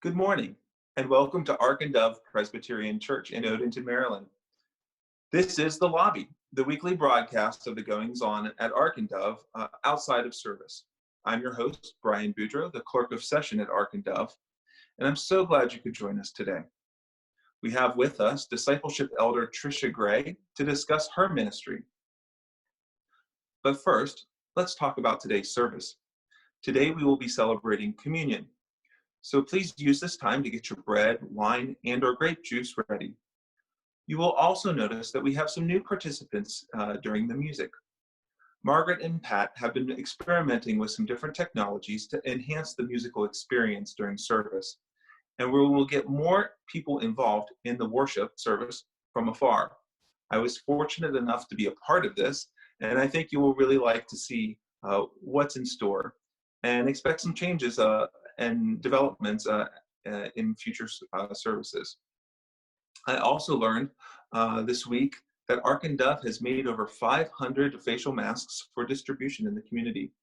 Good morning, and welcome to Ark and Dove Presbyterian Church in Odenton, Maryland. This is The Lobby, the weekly broadcast of the goings-on at Ark and Dove outside of service. I'm your host, Brian Boudreau, the Clerk of Session at Ark and Dove, and I'm so glad you could join us today. We have with us Discipleship Elder Tricia Gray to discuss her ministry. But first, let's talk about today's service. Today we will be celebrating communion. So please use this time to get your bread, wine, and/or grape juice ready. You will also notice that we have some new participants during the music. Margaret and Pat have been experimenting with some different technologies to enhance the musical experience during service, and we will get more people involved in the worship service from afar. I was fortunate enough to be a part of this, and I think you will really like to see what's in store and expect some changes and developments in future services. I also learned this week that Ark and Dove has made over 500 facial masks for distribution in the community.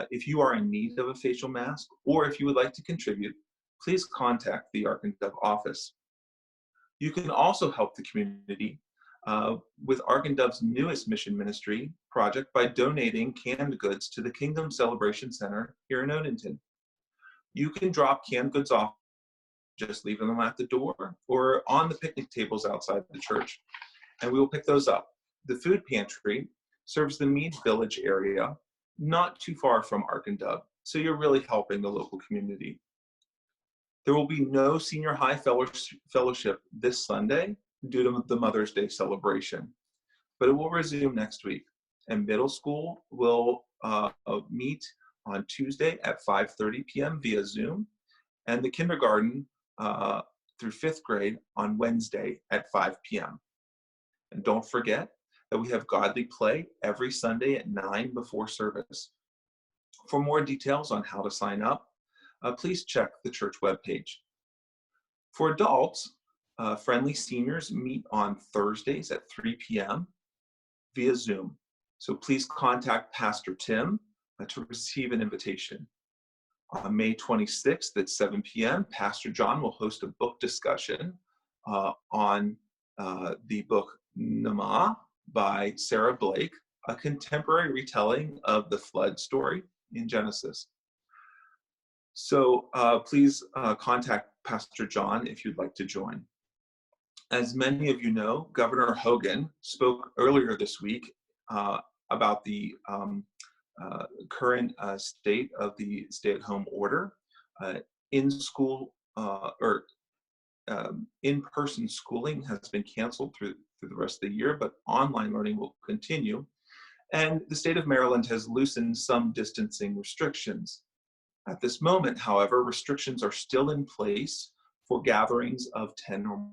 If you are in need of a facial mask, or if you would like to contribute, please contact the Ark and Dove office. You can also help the community with Ark and Dove's newest mission ministry project by donating canned goods to the Kingdom Celebration Center here in Odenton. You can drop canned goods off, just leaving them at the door or on the picnic tables outside the church, and we will pick those up. The food pantry serves the Mead Village area, not too far from Ark and Dove, so you're really helping the local community. There will be no senior high fellowship this Sunday due to the Mother's Day celebration, but it will resume next week, and middle school will meet on Tuesday at 5:30 p.m. via Zoom, and the kindergarten through 5th grade on Wednesday at 5 p.m. And don't forget that we have Godly Play every Sunday at 9 before service. For more details on how to sign up, please check the church webpage. For adults, Friendly Seniors meet on Thursdays at 3 p.m. via Zoom. So please contact Pastor Tim to receive an invitation. On May 26th at 7 p.m., Pastor John will host a book discussion on the book Nama by Sarah Blake, a contemporary retelling of the flood story in Genesis. So please contact Pastor John if you'd like to join. As many of you know, Governor Hogan spoke earlier this week about the current state of the stay-at-home order. In-school or in-person schooling has been canceled through the rest of the year, but online learning will continue. And the state of Maryland has loosened some distancing restrictions. At this moment, however, restrictions are still in place for gatherings of 10 or more.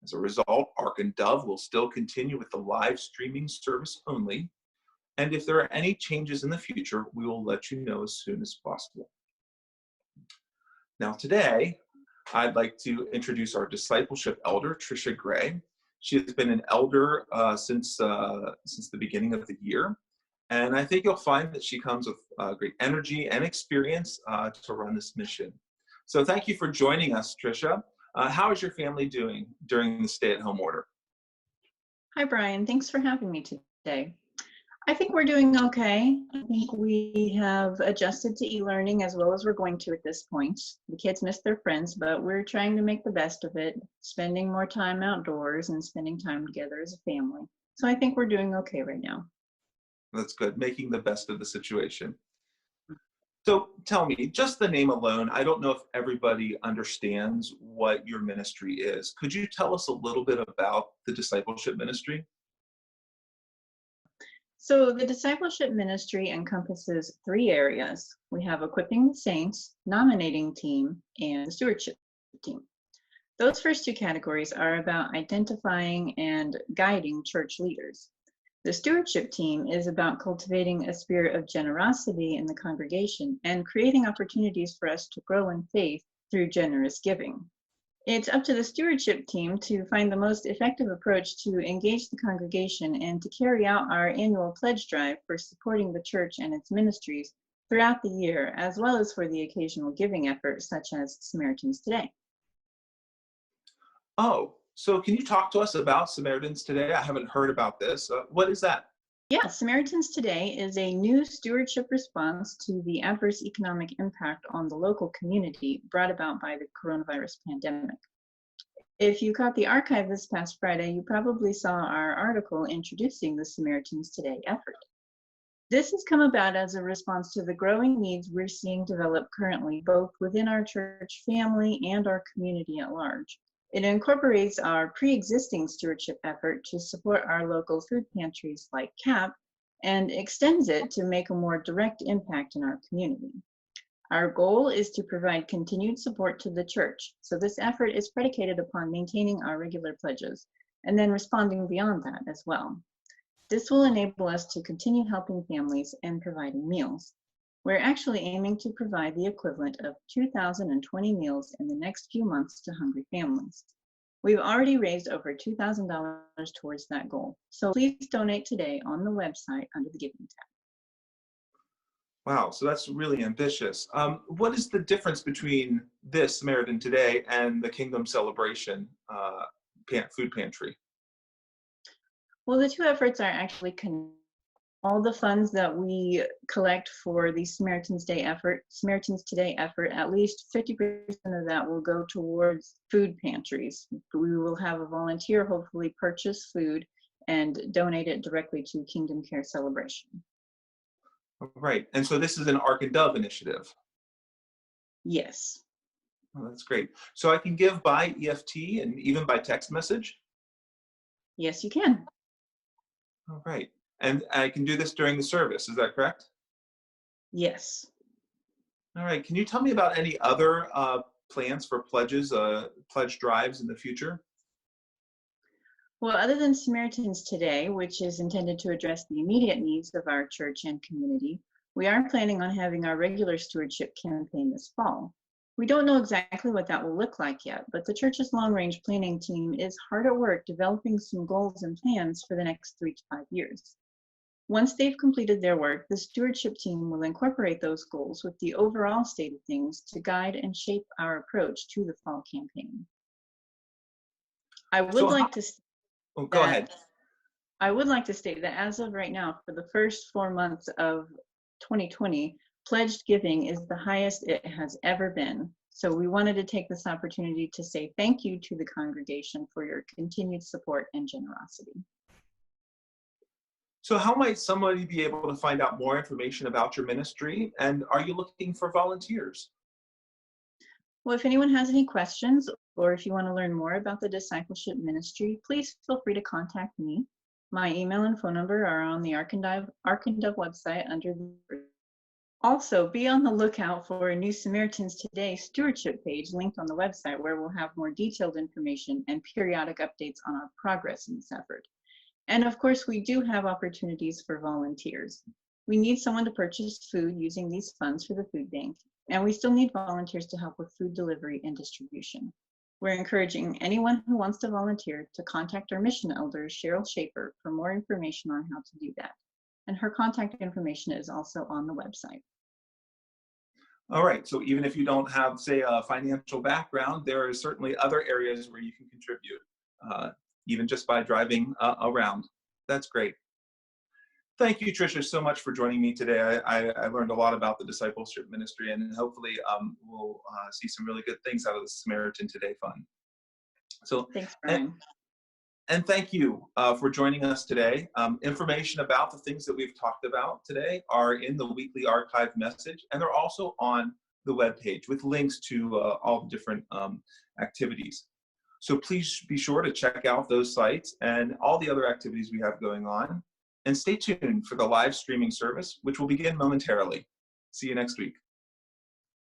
As a result, Ark and Dove will still continue with the live streaming service only. And if there are any changes in the future, we will let you know as soon as possible. Now today, I'd like to introduce our discipleship elder, Tricia Gray. She has been an elder since the beginning of the year. And I think you'll find that she comes with great energy and experience to run this mission. So thank you for joining us, Tricia. How is your family doing during the stay-at-home order? Hi, Brian. Thanks for having me today. I think we're doing okay. I think we have adjusted to e-learning as well as we're going to at this point. The kids miss their friends, but we're trying to make the best of it, spending more time outdoors and spending time together as a family. So I think we're doing okay right now. That's good, making the best of the situation. So tell me, just the name alone, I don't know if everybody understands what your ministry is. Could you tell us a little bit about the discipleship ministry? So the discipleship ministry encompasses 3 areas. We have equipping the saints, nominating team, and the stewardship team. Those first 2 categories are about identifying and guiding church leaders. The stewardship team is about cultivating a spirit of generosity in the congregation and creating opportunities for us to grow in faith through generous giving. It's up to the stewardship team to find the most effective approach to engage the congregation and to carry out our annual pledge drive for supporting the church and its ministries throughout the year, as well as for the occasional giving efforts such as Samaritans Today. Oh, so can you talk to us about Samaritans Today? I haven't heard about this. What is that? Yeah, Samaritans Today is a new stewardship response to the adverse economic impact on the local community brought about by the coronavirus pandemic. If you caught the archive this past Friday, you probably saw our article introducing the Samaritans Today effort. This has come about as a response to the growing needs we're seeing develop currently, both within our church family and our community at large. It incorporates our pre-existing stewardship effort to support our local food pantries like CAP and extends it to make a more direct impact in our community. Our goal is to provide continued support to the church, so this effort is predicated upon maintaining our regular pledges and then responding beyond that as well. This will enable us to continue helping families and providing meals. We're actually aiming to provide the equivalent of 2,020 meals in the next few months to hungry families. We've already raised over $2,000 towards that goal, so please donate today on the website under the Giving tab. Wow, so that's really ambitious. What is the difference between this Samaritan Today and the Kingdom Celebration food pantry? Well, the two efforts are actually connected. All the funds that we collect for the Samaritans Today effort, at least 50% of that will go towards food pantries. We will have a volunteer hopefully purchase food and donate it directly to Kingdom Care Celebration. Right, and so this is an Ark and Dove initiative. Yes. Oh, that's great. So I can give by EFT and even by text message? Yes, you can. All right. And I can do this during the service, is that correct? Yes. All right. Can you tell me about any other plans for pledges, pledge drives in the future? Well, other than Samaritans Today, which is intended to address the immediate needs of our church and community, we are planning on having our regular stewardship campaign this fall. We don't know exactly what that will look like yet, but the church's long-range planning team is hard at work developing some goals and plans for the next 3 to 5 years. Once they've completed their work, the stewardship team will incorporate those goals with the overall state of things to guide and shape our approach to the fall campaign. I would like to state that as of right now, for the first 4 months of 2020, pledged giving is the highest it has ever been. So we wanted to take this opportunity to say thank you to the congregation for your continued support and generosity. So how might somebody be able to find out more information about your ministry? And are you looking for volunteers? Well, if anyone has any questions, or if you want to learn more about the discipleship ministry, please feel free to contact me. My email and phone number are on the Ark and Dove website under the. Also, be on the lookout for a new Samaritans Today stewardship page linked on the website, where we'll have more detailed information and periodic updates on our progress in this effort. And of course, we do have opportunities for volunteers. We need someone to purchase food using these funds for the food bank, and we still need volunteers to help with food delivery and distribution. We're encouraging anyone who wants to volunteer to contact our mission elder, Cheryl Schaefer, for more information on how to do that. And her contact information is also on the website. All right, so even if you don't have, say, a financial background, there are certainly other areas where you can contribute, even just by driving around. That's great. Thank you, Tricia, so much for joining me today. I learned a lot about the discipleship ministry, and hopefully we'll see some really good things out of the Samaritan Today Fund. So thanks, Brian. And thank you for joining us today. Information about the things that we've talked about today are in the weekly archive message, and they're also on the webpage with links to all the different activities. So please be sure to check out those sites and all the other activities we have going on. And stay tuned for the live streaming service, which will begin momentarily. See you next week.